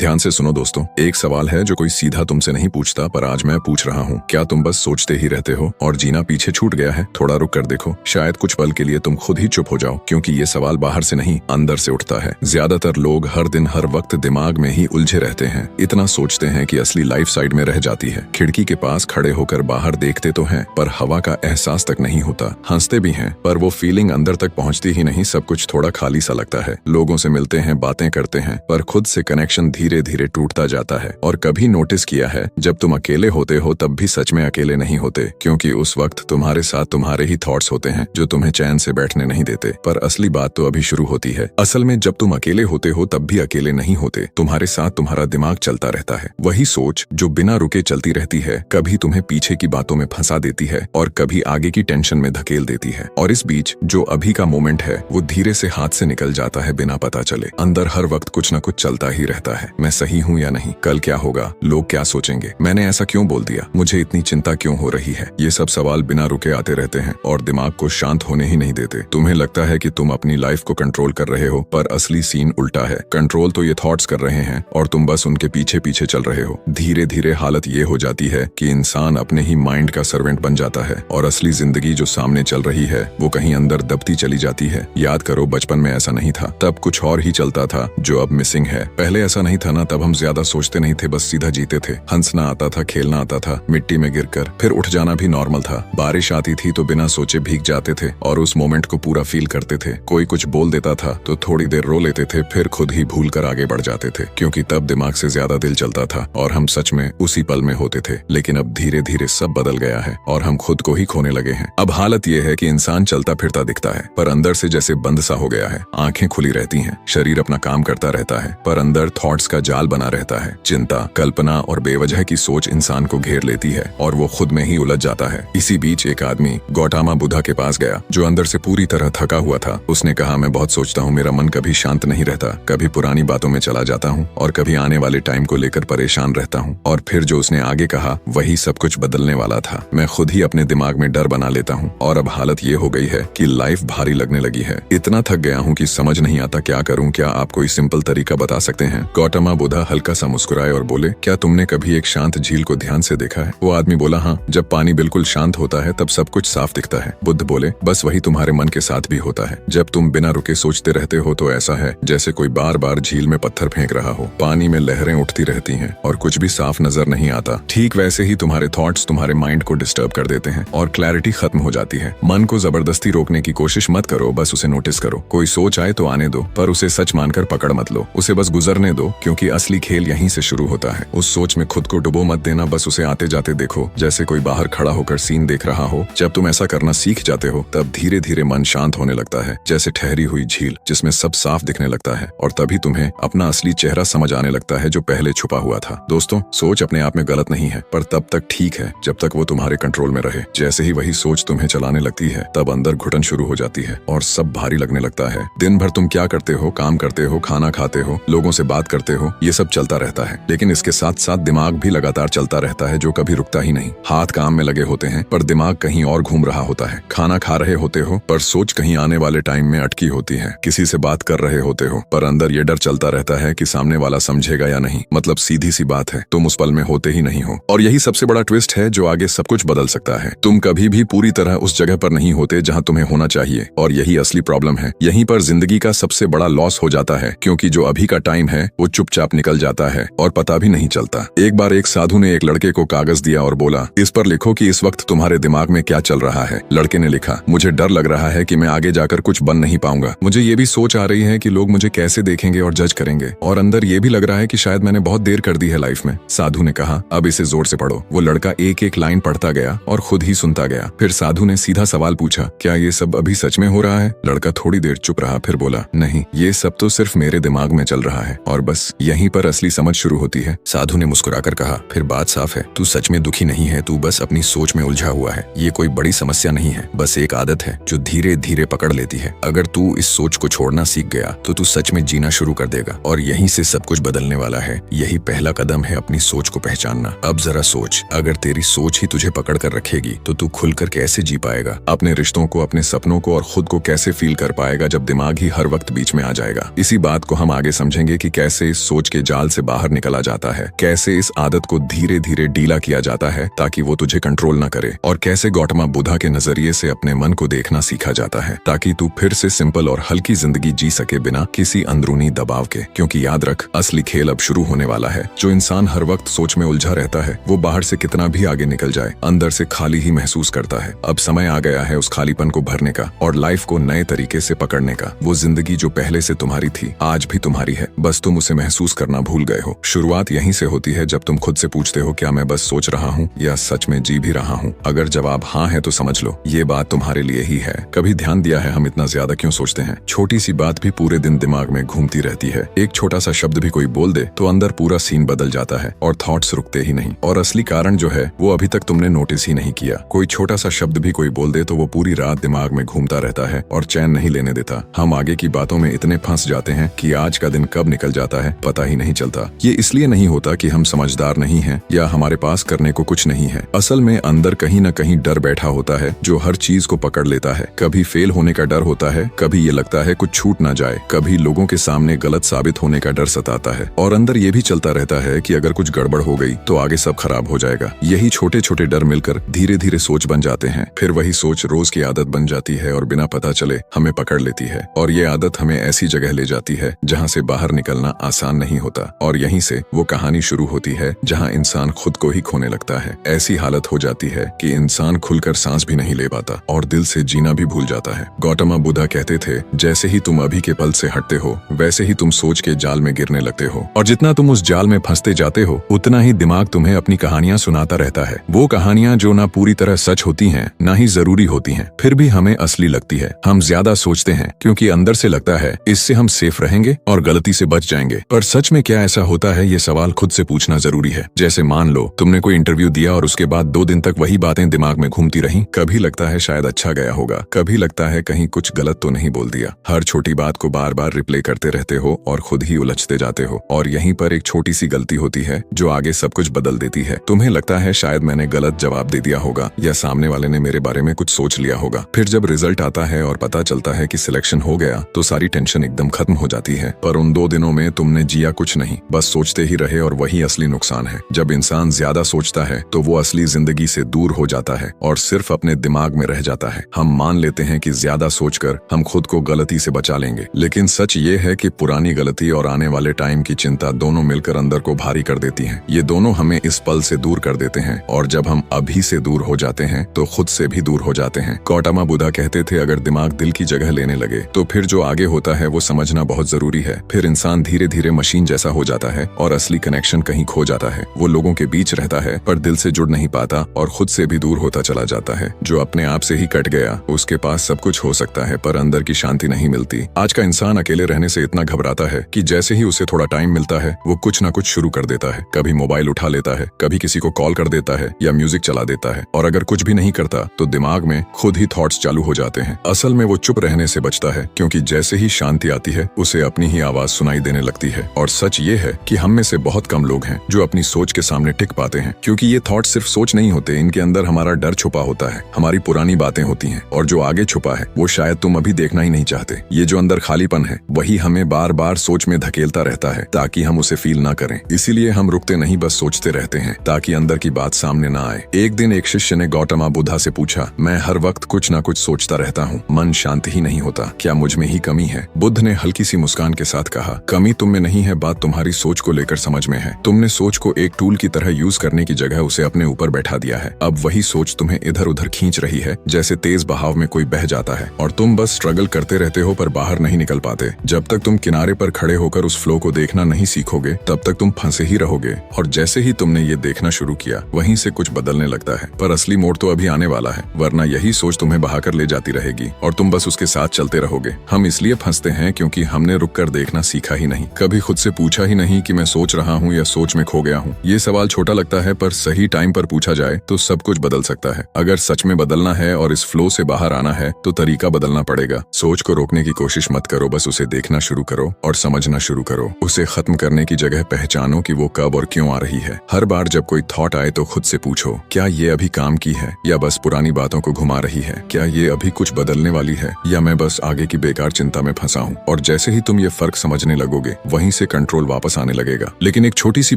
ध्यान से सुनो दोस्तों, एक सवाल है जो कोई सीधा तुमसे नहीं पूछता, पर आज मैं पूछ रहा हूँ। क्या तुम बस सोचते ही रहते हो और जीना पीछे छूट गया है? थोड़ा रुक कर देखो, शायद कुछ पल के लिए तुम खुद ही चुप हो जाओ, क्योंकि ये सवाल बाहर से नहीं अंदर से उठता है। ज्यादातर लोग हर दिन हर वक्त दिमाग में ही उलझे रहते हैं, इतना सोचते हैं कि असली लाइफ साइड में रह जाती है। खिड़की के पास खड़े होकर बाहर देखते तो हैं, पर हवा का एहसास तक नहीं होता। हंसते भी हैं, पर वो फीलिंग अंदर तक पहुंचती ही नहीं। सब कुछ थोड़ा खाली सा लगता है। लोगों से मिलते हैं, बातें करते हैं, पर खुद से कनेक्शन धीरे धीरे टूटता जाता है। और कभी नोटिस किया है, जब तुम अकेले होते हो तब भी सच में अकेले नहीं होते, क्योंकि उस वक्त तुम्हारे साथ तुम्हारे ही थॉट्स होते हैं जो तुम्हें चैन से बैठने नहीं देते। पर असली बात तो अभी शुरू होती है। असल में जब तुम अकेले होते हो तब भी अकेले नहीं होते, तुम्हारे साथ तुम्हारा दिमाग चलता रहता है। वही सोच जो बिना रुके चलती रहती है, कभी तुम्हें पीछे की बातों में फंसा देती है और कभी आगे की टेंशन में धकेल देती है। और इस बीच जो अभी का मोमेंट है वो धीरे से हाथ से निकल जाता है बिना पता चले। अंदर हर वक्त कुछ न कुछ चलता ही रहता है। मैं सही हूँ या नहीं? कल क्या होगा? लोग क्या सोचेंगे? मैंने ऐसा क्यों बोल दिया? मुझे इतनी चिंता क्यों हो रही है? ये सब सवाल बिना रुके आते रहते हैं और दिमाग को शांत होने ही नहीं देते। तुम्हें लगता है कि तुम अपनी लाइफ को कंट्रोल कर रहे हो, पर असली सीन उल्टा है। कंट्रोल तो ये थॉट्स कर रहे हैं और तुम बस उनके पीछे पीछे चल रहे हो। धीरे धीरे हालत ये हो जाती है कि इंसान अपने ही माइंड का सर्वेंट बन जाता है और असली जिंदगी जो सामने चल रही है वो कहीं अंदर दबती चली जाती है। याद करो, बचपन में ऐसा नहीं था, तब कुछ और ही चलता था जो अब मिसिंग है। पहले ऐसा नहीं था ना, तब हम ज्यादा सोचते नहीं थे, बस सीधा जीते थे। हंसना आता था, खेलना आता था, मिट्टी में गिरकर फिर उठ जाना भी नॉर्मल था। बारिश आती थी तो बिना सोचे भीग जाते थे और उस मोमेंट को पूरा फील करते थे। कोई कुछ बोल देता था तो थोड़ी देर रो लेते थे, फिर खुद ही भूल कर आगे बढ़ जाते थे, क्योंकि तब दिमाग से ज्यादा दिल चलता था और हम सच में उसी पल में होते थे। लेकिन अब धीरे धीरे सब बदल गया है और हम खुद को ही खोने लगे हैं। अब हालत ये है कि इंसान चलता फिरता दिखता है, पर अंदर से जैसे बंद सा हो गया है। आंखें खुली रहती हैं, शरीर अपना काम करता रहता है, पर अंदर थॉट्स का जाल बना रहता है। चिंता, कल्पना और बेवजह की सोच इंसान को घेर लेती है और वो खुद में ही उलझ जाता है। इसी बीच एक आदमी गौतम बुद्धा के पास गया, जो अंदर से पूरी तरह थका हुआ था। उसने कहा, मैं बहुत सोचता हूँ, मेरा मन कभी शांत नहीं रहता, कभी पुरानी बातों में चला जाता हूँ और कभी आने वाले टाइम को लेकर परेशान रहता हूँ। और फिर जो उसने आगे कहा वही सब कुछ बदलने वाला था। मैं खुद ही अपने दिमाग में डर बना लेता हूँ और अब हालत ये हो गई है कि लाइफ भारी लगने लगी है। इतना थक गया हूँ कि समझ नहीं आता क्या करूँ। क्या आप कोई सिंपल तरीका बता सकते हैं? गौतम बुद्धा हल्का सा मुस्कुराए और बोले, क्या तुमने कभी एक शांत झील को ध्यान से देखा है? वो आदमी बोला, हाँ, जब पानी बिल्कुल शांत होता है तब सब कुछ साफ दिखता है। बुद्ध बोले, बस वही तुम्हारे मन के साथ भी होता है। जब तुम बिना रुके सोचते रहते हो तो ऐसा है जैसे कोई बार बार झील में पत्थर फेंक रहा हो। पानी में लहरें उठती रहती हैं और कुछ भी साफ नजर नहीं आता। ठीक वैसे ही तुम्हारे थॉट्स तुम्हारे माइंड को डिस्टर्ब कर देते हैं और क्लैरिटी खत्म हो जाती है। मन को जबरदस्ती रोकने की कोशिश मत करो, बस उसे नोटिस करो। कोई सोच आए तो आने दो, पर उसे सच मानकर पकड़ मत लो। उसे बस गुजरने दो, क्योंकि असली खेल यहीं से शुरू होता है। उस सोच में खुद को डुबो मत देना, बस उसे आते जाते देखो, जैसे कोई बाहर खड़ा होकर सीन देख रहा हो। जब तुम ऐसा करना सीख जाते हो तब धीरे धीरे मन शांत होने लगता है, जैसे ठहरी हुई झील जिसमें सब साफ दिखने लगता है। और तभी तुम्हें अपना असली चेहरा समझ आने लगता है जो पहले छुपा हुआ था। दोस्तों, सोच अपने आप में गलत नहीं है, पर तब तक ठीक है जब तक वो तुम्हारे कंट्रोल में रहे। जैसे ही वही सोच तुम्हें चलाने लगती है तब अंदर घुटन शुरू हो जाती है और सब भारी लगने लगता है। दिन भर तुम क्या करते हो? काम करते हो, खाना खाते हो, लोगों से बात करते हो, ये सब चलता रहता है। लेकिन इसके साथ साथ दिमाग भी लगातार चलता रहता है, जो कभी रुकता ही नहीं। हाथ काम में लगे होते हैं पर दिमाग कहीं और घूम रहा होता है। खाना खा रहे होते हो पर सोच कहीं आने वाले टाइम में अटकी होती है। किसी से बात कर रहे होते हो पर अंदर ये डर चलता रहता है कि सामने वाला समझेगा या नहीं। मतलब सीधी सी बात है, तुम उस पल में होते ही नहीं हो। और यही सबसे बड़ा ट्विस्ट है जो आगे सब कुछ बदल सकता है। तुम कभी भी पूरी तरह उस जगह पर नहीं होते जहाँ तुम्हें होना चाहिए, और यही असली प्रॉब्लम है। यहीं पर जिंदगी का सबसे बड़ा लॉस हो जाता है, क्योंकि जो अभी का टाइम है वो चुपचाप निकल जाता है और पता भी नहीं चलता। एक बार एक साधु ने एक लड़के को कागज दिया और बोला, इस पर लिखो कि इस वक्त तुम्हारे दिमाग में क्या चल रहा है। लड़के ने लिखा, मुझे डर लग रहा है कि मैं आगे जाकर कुछ बन नहीं पाऊंगा। मुझे ये भी सोच आ रही है कि लोग मुझे कैसे देखेंगे और जज करेंगे, और अंदर ये भी लग रहा है कि शायद मैंने बहुत देर कर दी है लाइफ में। साधु ने कहा, अब इसे जोर से पढ़ो। वो लड़का एक एक लाइन पढ़ता गया और खुद ही सुनता गया। फिर साधु ने सीधा सवाल पूछा, क्या ये सब अभी सच में हो रहा है? लड़का थोड़ी देर चुप रहा, फिर बोला, नहीं, ये सब तो सिर्फ मेरे दिमाग में चल रहा है। और बस यहीं पर असली समझ शुरू होती है। साधु ने मुस्कुराकर कहा, फिर बात साफ है, तू सच में दुखी नहीं है, तू बस अपनी सोच में उलझा हुआ है। ये कोई बड़ी समस्या नहीं है, बस एक आदत है जो धीरे धीरे पकड़ लेती है। अगर तू इस सोच को छोड़ना सीख गया तो तू सच में जीना शुरू कर देगा और यहीं से सब कुछ बदलने वाला है। यही पहला कदम है अपनी सोच को पहचानना। अब जरा सोच, अगर तेरी सोच ही तुझे पकड़ कर रखेगी तो तू खुलकर कैसे जी पाएगा? अपने रिश्तों को, अपने सपनों को और खुद को कैसे फील कर पाएगा जब दिमाग ही हर वक्त बीच में आ जाएगा? इसी बात को हम आगे समझेंगे कि कैसे इस सोच के जाल से बाहर निकला जाता है, कैसे इस आदत को धीरे धीरे ढीला किया जाता है ताकि वो तुझे कंट्रोल न करे, और कैसे गौतम बुद्धा के नजरिए से अपने मन को देखना सीखा जाता है ताकि तू फिर से सिंपल और हल्की जिंदगी जी सके बिना किसी अंदरूनी दबाव के। क्योंकि याद रख, असली खेल अब शुरू होने वाला है। जो इंसान हर वक्त सोच में उलझा रहता है वो बाहर से कितना भी आगे निकल जाए अंदर से खाली ही महसूस करता है। अब समय आ गया है उस खालीपन को भरने का और लाइफ को नए तरीके से पकड़ने का। वो जिंदगी जो पहले से तुम्हारी थी आज भी तुम्हारी है, बस तुम उसे महसूस करना भूल गए हो। शुरुआत यहीं से होती है जब तुम खुद से पूछते हो, क्या मैं बस सोच रहा हूँ या सच में जी भी रहा हूँ? अगर जवाब हाँ है तो समझ लो ये बात तुम्हारे लिए ही है। कभी ध्यान दिया है हम इतना ज्यादा क्यों सोचते हैं? छोटी सी बात भी पूरे दिन दिमाग में घूमती रहती है। एक छोटा सा शब्द भी कोई बोल दे तो अंदर पूरा सीन बदल जाता है और थॉट्स रुकते ही नहीं। और असली कारण जो है वो अभी तक तुमने नोटिस ही नहीं किया। कोई छोटा सा शब्द भी कोई बोल दे तो वो पूरी रात दिमाग में घूमता रहता है और चैन नहीं लेने देता। हम आगे की बातों में इतने फंस जाते हैं कि आज का दिन कब निकल जाता है पता ही नहीं चलता। ये इसलिए नहीं होता कि हम समझदार नहीं हैं या हमारे पास करने को कुछ नहीं है। असल में अंदर कहीं न कहीं डर बैठा होता है जो हर चीज को पकड़ लेता है। कभी फेल होने का डर होता है, कभी ये लगता है कुछ छूट ना जाए, कभी लोगों के सामने गलत साबित होने का डर सताता है, और अंदर ये भी चलता रहता है कि अगर कुछ गड़बड़ हो गई तो आगे सब खराब हो जाएगा। यही छोटे छोटे डर मिलकर धीरे धीरे सोच बन जाते हैं। फिर वही सोच रोज की आदत बन जाती है और बिना पता चले हमें पकड़ लेती है। और ये आदत हमें ऐसी जगह ले जाती है जहाँ से बाहर निकलना आसान नहीं होता। और यहीं से वो कहानी शुरू होती है जहाँ इंसान खुद को ही खोने लगता है। ऐसी हालत हो जाती है कि इंसान खुलकर सांस भी नहीं ले पाता और दिल से जीना भी भूल जाता है। गौतम बुद्धा कहते थे, जैसे ही तुम अभी के पल से हटते हो वैसे ही तुम सोच के जाल में गिरने लगते हो, और जितना तुम उस जाल में फंसते जाते हो उतना ही दिमाग तुम्हें अपनी कहानियां सुनाता रहता है। वो कहानियां जो ना पूरी तरह सच होती हैं ना ही जरूरी होती हैं, फिर भी हमें असली लगती है। हम ज्यादा सोचते हैं क्योंकि अंदर से लगता है इससे हम सेफ रहेंगे और गलती से बच जाएंगे। पर सच में क्या ऐसा होता है, ये सवाल खुद से पूछना जरूरी है। जैसे मान लो तुमने कोई इंटरव्यू दिया और उसके बाद 2 दिन तक वही बातें दिमाग में घूमती रही। कभी लगता है शायद अच्छा गया होगा, कभी लगता है कहीं कुछ गलत तो नहीं बोल दिया। हर छोटी बात को बार बार रिप्ले करते रहते हो और खुद ही उलझते जाते हो। और यहीं पर एक छोटी सी गलती होती है जो आगे सब कुछ बदल देती है। तुम्हें लगता है शायद मैंने गलत जवाब दे दिया होगा या सामने वाले ने मेरे बारे में कुछ सोच लिया होगा। फिर जब रिजल्ट आता है और पता चलता है कि सिलेक्शन हो गया तो सारी टेंशन एकदम खत्म हो जाती है। पर उन 2 दिनों में तुमने जिया कुछ नहीं, बस सोचते ही रहे, और वही असली नुकसान है। जब इंसान ज्यादा सोचता है तो वो असली जिंदगी से दूर हो जाता है और सिर्फ अपने दिमाग में रह जाता है। हम मान लेते हैं कि ज्यादा सोचकर हम खुद को गलती से बचा लेंगे, लेकिन सच ये है कि पुरानी गलती और आने वाले टाइम की चिंता दोनों मिलकर अंदर को भारी कर देती हैं। ये दोनों हमें इस पल से दूर कर देते हैं, और जब हम अभी से दूर हो जाते हैं तो खुद से भी दूर हो जाते हैं। गौतम बुद्धा कहते थे, अगर दिमाग दिल की जगह लेने लगे तो फिर जो आगे होता है वो समझना बहुत जरूरी है। फिर इंसान धीरे धीरे मशीन जैसा हो जाता है और असली कनेक्शन कहीं खो जाता है। वो लोगों के बीच रहता है पर दिल से जुड़ नहीं पाता और खुद से भी दूर होता चला जाता है। जो अपने आप से ही कट गया उसके पास सब कुछ हो सकता है पर अंदर की शांति नहीं मिलती। आज का इंसान अकेले रहने से इतना घबराता है कि जैसे ही उसे थोड़ा टाइम मिलता है वो कुछ ना कुछ शुरू कर देता है। कभी मोबाइल उठा लेता है, कभी किसी को कॉल कर देता है या म्यूजिक चला देता है, और अगर कुछ भी नहीं करता तो दिमाग में खुद ही थॉट्स चालू हो जाते हैं। असल में वो चुप रहने से बचता है क्योंकि जैसे ही शांति आती है उसे अपनी ही आवाज सुनाई देने लगती है। और सच ये है कि हम में से बहुत कम लोग हैं जो अपनी सोच के सामने टिक पाते हैं, क्योंकि ये थॉट सिर्फ सोच नहीं होते, इनके अंदर हमारा डर छुपा होता है, हमारी पुरानी बातें होती हैं, और जो आगे छुपा है वो शायद तुम अभी देखना ही नहीं चाहते। ये जो अंदर खालीपन है वही हमें बार बार सोच में धकेलता रहता है ताकि हम उसे फील ना करें। इसीलिए हम रुकते नहीं, बस सोचते रहते हैं ताकि अंदर की बात सामने ना आए। एक दिन एक शिष्य ने गौतम बुद्धा से पूछा, मैं हर वक्त कुछ ना कुछ सोचता रहता हूँ, मन शांत ही नहीं होता, क्या मुझ में ही कमी है? बुद्ध ने हल्की सी मुस्कान के साथ कहा, कमी तुम में नहीं है, बात तुम्हारी सोच को लेकर समझ में है। तुमने सोच को एक टूल की तरह यूज करने की जगह उसे अपने ऊपर बैठा दिया है। अब वही सोच तुम्हें इधर उधर खींच रही है जैसे तेज बहाव में कोई बह जाता है, और तुम बस स्ट्रगल करते रहते हो पर बाहर नहीं निकल पाते। जब तक तुम किनारे पर खड़े होकर उस फ्लो को देखना नहीं सीखोगे तब तक तुम फंसे ही रहोगे। और जैसे ही तुमने ये देखना शुरू किया वहीं से कुछ बदलने लगता है। पर असली मोड़ तो अभी आने वाला है, वरना यही सोच तुम्हें बहाकर ले जाती रहेगी और तुम बस उसके साथ चलते रहोगे। हम इसलिए फंसते हैं क्योंकि हमने रुककर देखना सीखा ही नहीं, कभी खुद से पूछा ही नहीं कि मैं सोच रहा हूँ या सोच में खो गया हूँ। ये सवाल छोटा लगता है पर सही टाइम पर पूछा जाए तो सब कुछ बदल सकता है। अगर सच में बदलना है और इस फ्लो से बाहर आना है तो तरीका बदलना पड़ेगा। सोच को रोकने की कोशिश मत करो, बस उसे देखना शुरू करो और समझना शुरू करो। उसे खत्म करने की जगह पहचानो कि वो कब और क्यों आ रही है। हर बार जब कोई थॉट आए तो खुद से पूछो, क्या ये अभी काम की है या बस पुरानी बातों को घुमा रही है? क्या ये अभी कुछ बदलने वाली है या मैं बस आगे की बेकार चिंता में फंसा हूँ? और जैसे ही तुम ये फर्क समझने लगोगे वहीं से कंट्रोल वापस आने लगेगा। लेकिन एक छोटी सी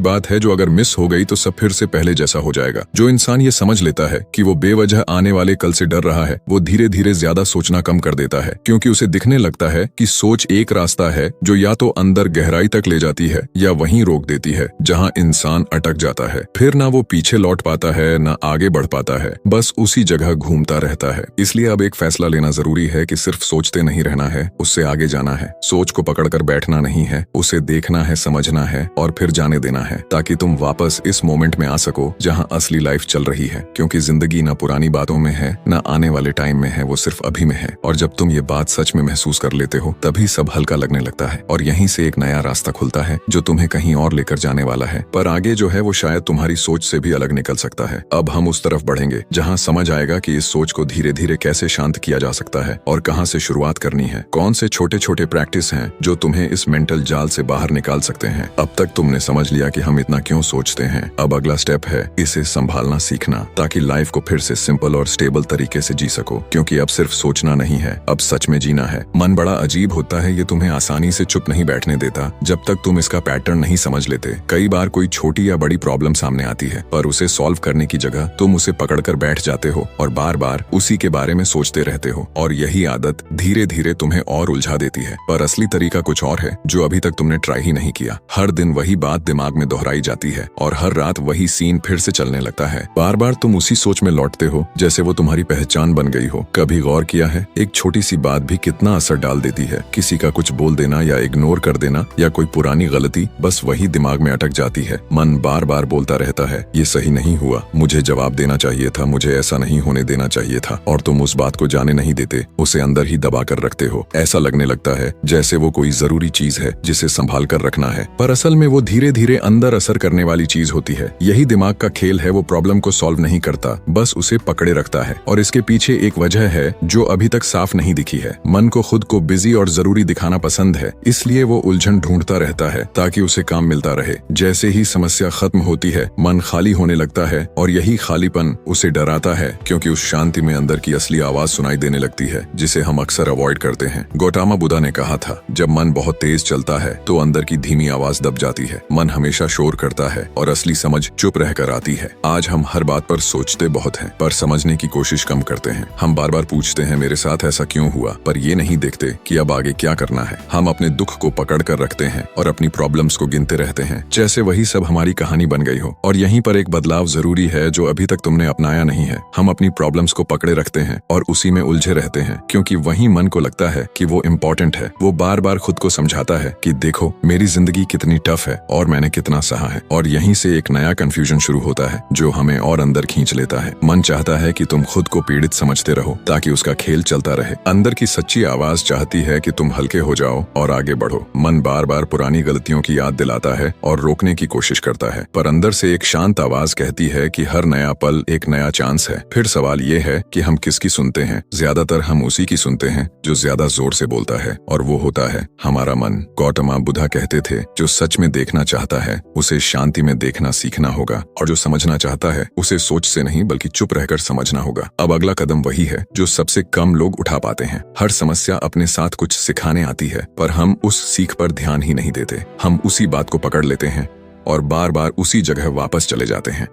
बात है जो अगर मिस हो गई तो सब फिर से पहले जैसा हो जाएगा। जो इंसान ये समझ लेता है कि वो बेवजह आने वाले कल से डर रहा है, वो धीरे धीरे ज्यादा सोचना कम कर देता है, क्योंकि उसे दिखने लगता है कि सोच एक रास्ता है जो या तो अंदर गहराई तक ले जाती है या वहीं रोक देती है जहां इंसान अटक जाता है। फिर ना वो पीछे लौट पाता है ना आगे बढ़ पाता है, बस उसी जगह घूमता रहता है। इसलिए अब एक फैसला लेना जरूरी है कि सिर्फ सोचते नहीं रहना है, उससे आगे जाना है। सोच को पकड़कर बैठना नहीं है, उसे देखना है, समझना है और फिर जाने देना है, ताकि तुम वापस इस मोमेंट में आ सको जहां असली लाइफ चल रही है। क्योंकि जिंदगी ना पुरानी बातों में है ना आने वाले टाइम में है, वो सिर्फ अभी में है। और जब तुम ये बात सच में महसूस कर लेते हो तभी सब हल्का लगने लगता है और यहीं से एक नया रास्ता खुलता है जो तुम्हें कहीं और लेकर जाने वाला है। पर आगे जो है वो शायद तुम्हारी सोच से भी अलग निकल सकता है। अब हम उस तरफ बढ़ेंगे जहां समझ आएगा कि इस सोच को धीरे धीरे कैसे शांत किया जा सकता है और कहां से शुरुआत करनी है। कौन से छोटे छोटे प्रैक्टिस हैं जो तुम्हें इस मेंटल जाल से बाहर निकाल सकते हैं। अब तक तुमने समझ लिया कि हम इतना क्यों सोचते हैं। अब अगला स्टेप है इसे संभालना सीखना, ताकि लाइफ को फिर से सिंपल और स्टेबल तरीके से जी सको। क्योंकि अब सिर्फ सोचना नहीं है, अब सच में जीना है। मन बड़ा अजीब होता है, ये तुम्हें आसानी से चुप नहीं बैठने देता जब तक तुम इसका पैटर्न नहीं समझ लेते। कई बार कोई छोटी या बड़ी प्रॉब्लम सामने आती है, पर उसे सॉल्व करने की जगह तुम उसे पकड़कर बैठ जाते हो और बार बार उसी के बारे में सोचते रहते हो। और यही आदत धीरे धीरे तुम्हें और उलझा देती है। पर असली तरीका कुछ और है जो अभी तक तुमने ट्राई ही नहीं किया। हर दिन वही बात दिमाग में दोहराई जाती है और हर रात वही सीन फिर से चलने लगता है। बार बार तुम उसी सोच में लौटते हो जैसे वो तुम्हारी पहचान बन गई हो। कभी गौर किया है एक छोटी सी बात भी कितना असर डाल देती है। किसी का कुछ बोल देना या इग्नोर कर देना या कोई पुरानी गलती बस वही दिमाग में अटक जाती है। मन बार बार बोलता रहता है ये सही नहीं हुआ, मुझे जवाब देना चाहिए था, मुझे ऐसा नहीं होने देना चाहिए था। और तुम उस बात को जाने नहीं देते, उसे अंदर ही दबा कर रखते हो। ऐसा लगने लगता है जैसे वो कोई जरूरी चीज है जिसे संभाल कर रखना है, पर असल में वो धीरे धीरे अंदर असर करने वाली चीज होती है। यही दिमाग का खेल है। वो प्रॉब्लम को सॉल्व नहीं करता, बस उसे पकड़े रखता है। और इसके पीछे एक वजह है जो अभी तक साफ नहीं दिखी है। मन को खुद को बिजी और जरूरी दिखाना पसंद है, इसलिए वो उलझन ढूंढता रहता है ताकि उसे काम मिलता रहे। जैसे ही समस्या खत्म होती है मन खाली होने लगता है और यही खालीपन उसे डराता है, क्योंकि उस शांति में अंदर की असली आवाज सुनाई देने लगती है जिसे हम अक्सर अवॉइड करते हैं। गौतम बुद्धा ने कहा था जब मन बहुत तेज चलता है तो अंदर की धीमी आवाज दब जाती है। मन हमेशा शोर करता है और असली समझ चुप रहकर आती है। आज हम हर बात पर सोचते बहुत हैं, पर समझने की कोशिश कम करते हैं। हम बार बार पूछते हैं मेरे साथ ऐसा क्यों हुआ, पर ये नहीं देखते कि अब आगे क्या करना है। हम अपने दुख को पकड़ कर रखते हैं और अपनी प्रॉब्लम्स को गिनते रहते हैं जैसे वही सब हमारी कहानी बन गई हो। और यहीं पर एक बदलाव जरूरी है जो अभी तक तुमने अपनाया नहीं है। हम अपनी प्रॉब्लम्स को पकड़े रखते हैं और उसी में उलझे रहते हैं, क्योंकि वही मन को लगता है कि वो इम्पोर्टेंट है। वो बार बार खुद को समझाता है कि देखो मेरी जिंदगी कितनी टफ है और मैंने कितना सहा है। और यहीं से एक नया कंफ्यूजन शुरू होता है जो हमें और अंदर खींच लेता है। मन चाहता है कि तुम खुद को पीड़ित समझते रहो ताकि उसका खेल चलता रहे। अंदर की सच्ची आवाज चाहती है कि तुम हल्के हो जाओ और आगे बढ़ो। मन बार बार पुरानी गलतियों की याद दिलाता है और रोकने की कोशिश करता है, पर अंदर से एक शांत आवाज कहती है कि हर नया पल एक नया चांस है। फिर सवाल ये है कि हम किसकी सुनते हैं। ज्यादातर हम उसी की सुनते हैं जो ज्यादा जोर से बोलता है, और वो होता है हमारा मन। गौतम बुद्धा कहते थे जो सच में देखना चाहता है उसे शांति में देखना सीखना होगा, और जो समझना चाहता है उसे सोच से नहीं बल्कि चुप रहकर समझना होगा। अब अगला कदम वही है जो सबसे कम लोग उठा पाते हैं। हर समस्या अपने साथ कुछ सिखाने आती है, पर हम उस सीख पर ध्यान ही नहीं देते। हम उसी बात को पकड़ लेते हैं और बार बार उसी जगह वापस चले जाते हैं,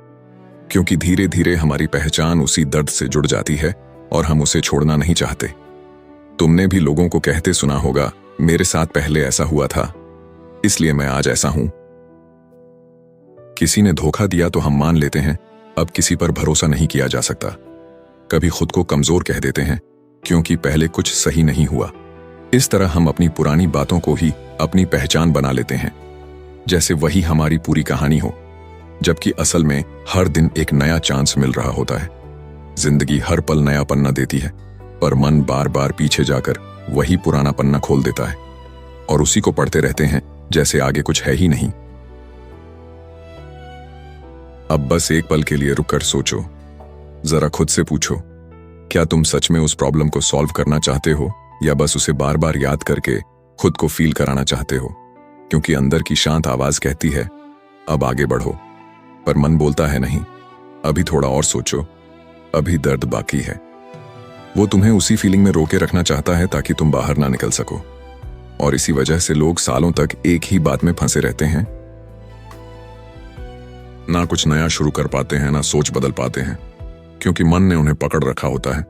क्योंकि धीरे धीरे हमारी पहचान उसी दर्द से जुड़ जाती है और हम उसे छोड़ना नहीं चाहते। तुमने भी लोगों को कहते सुना होगा मेरे साथ पहले ऐसा हुआ था इसलिए मैं आज ऐसा हूं। किसी ने धोखा दिया तो हम मान लेते हैं अब किसी पर भरोसा नहीं किया जा सकता। कभी खुद को कमजोर कह देते हैं क्योंकि पहले कुछ सही नहीं हुआ। इस तरह हम अपनी पुरानी बातों को ही अपनी पहचान बना लेते हैं, जैसे वही हमारी पूरी कहानी हो, जबकि असल में हर दिन एक नया चांस मिल रहा होता है। जिंदगी हर पल नया पन्ना देती है, पर मन बार बार पीछे जाकर वही पुराना पन्ना खोल देता है और उसी को पढ़ते रहते हैं जैसे आगे कुछ है ही नहीं। अब बस एक पल के लिए रुककर सोचो, जरा खुद से पूछो, क्या तुम सच में उस प्रॉब्लम को सॉल्व करना चाहते हो या बस उसे बार बार याद करके खुद को फील कराना चाहते हो? क्योंकि अंदर की शांत आवाज कहती है अब आगे बढ़ो, पर मन बोलता है नहीं, अभी थोड़ा और सोचो, अभी दर्द बाकी है। वो तुम्हें उसी फीलिंग में रोके रखना चाहता है ताकि तुम बाहर ना निकल सको। और इसी वजह से लोग सालों तक एक ही बात में फंसे रहते हैं। ना कुछ नया शुरू कर पाते हैं, ना सोच बदल पाते हैं, क्योंकि मन ने उन्हें पकड़ रखा होता है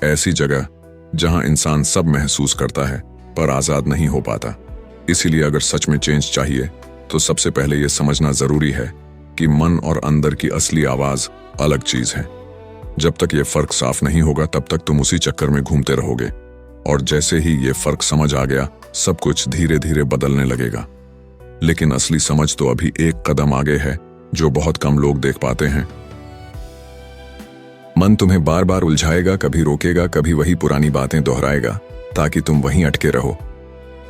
ऐसी जगह जहां इंसान सब महसूस करता है पर आजाद नहीं हो पाता। इसीलिए अगर सच में चेंज चाहिए तो सबसे पहले यह समझना जरूरी है कि मन और अंदर की असली आवाज अलग चीज है। जब तक ये फर्क साफ नहीं होगा तब तक तुम उसी चक्कर में घूमते रहोगे, और जैसे ही ये फर्क समझ आ गया सब कुछ धीरे धीरे बदलने लगेगा। लेकिन असली समझ तो अभी एक कदम आगे है जो बहुत कम लोग देख पाते हैं। मन तुम्हें बार बार उलझाएगा, कभी रोकेगा, कभी वही पुरानी बातें दोहराएगा ताकि तुम वहीं अटके रहो।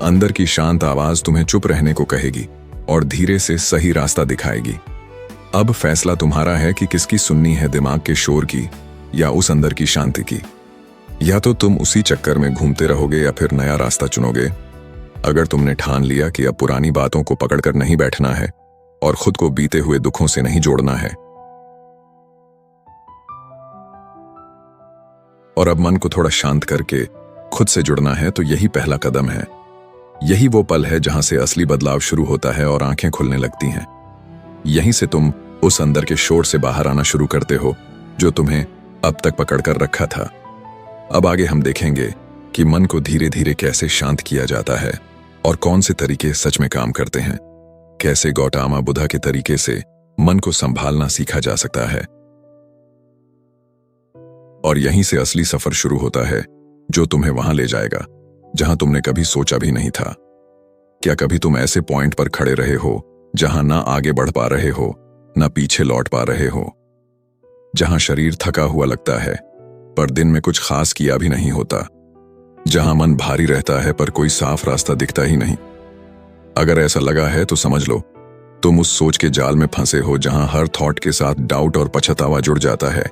अंदर की शांत आवाज तुम्हें चुप रहने को कहेगी और धीरे से सही रास्ता दिखाएगी। अब फैसला तुम्हारा है कि किसकी सुननी है, दिमाग के शोर की या उस अंदर की शांति की। या तो तुम उसी चक्कर में घूमते रहोगे या फिर नया रास्ता चुनोगे। अगर तुमने ठान लिया कि अब पुरानी बातों को पकड़कर नहीं बैठना है और खुद को बीते हुए दुखों से नहीं जोड़ना है, और अब मन को थोड़ा शांत करके खुद से जुड़ना है, तो यही पहला कदम है। यही वो पल है जहां से असली बदलाव शुरू होता है और आंखें खुलने लगती हैं। यहीं से तुम उस अंदर के शोर से बाहर आना शुरू करते हो जो तुम्हें अब तक पकड़कर रखा था। अब आगे हम देखेंगे कि मन को धीरे धीरे कैसे शांत किया जाता है और कौन से तरीके सच में काम करते हैं। कैसे गौतम बुद्ध के तरीके से मन को संभालना सीखा जा सकता है। और यहीं से असली सफर शुरू होता है जो तुम्हें वहां ले जाएगा जहां तुमने कभी सोचा भी नहीं था। क्या कभी तुम ऐसे पॉइंट पर खड़े रहे हो जहां ना आगे बढ़ पा रहे हो ना पीछे लौट पा रहे हो, जहां शरीर थका हुआ लगता है पर दिन में कुछ खास किया भी नहीं होता, जहां मन भारी रहता है पर कोई साफ रास्ता दिखता ही नहीं? अगर ऐसा लगा है तो समझ लो तुम उस सोच के जाल में फंसे हो जहां हर थॉट के साथ डाउट और पछतावा जुड़ जाता है।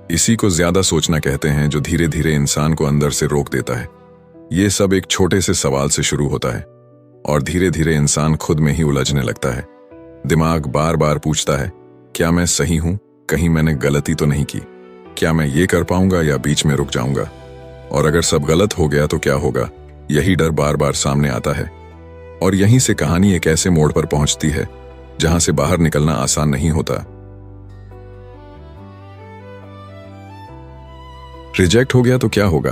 इसी को ज्यादा सोचना कहते हैं, जो धीरे धीरे इंसान को अंदर से रोक देता है। ये सब एक छोटे से सवाल से शुरू होता है और धीरे धीरे इंसान खुद में ही उलझने लगता है। दिमाग बार बार पूछता है, क्या मैं सही हूं? कहीं मैंने गलती तो नहीं की? क्या मैं ये कर पाऊंगा या बीच में रुक जाऊंगा? और अगर सब गलत हो गया तो क्या होगा? यही डर बार बार सामने आता है और यहीं से कहानी एक ऐसे मोड़ पर पहुंचती है जहां से बाहर निकलना आसान नहीं होता। रिजेक्ट हो गया तो क्या होगा?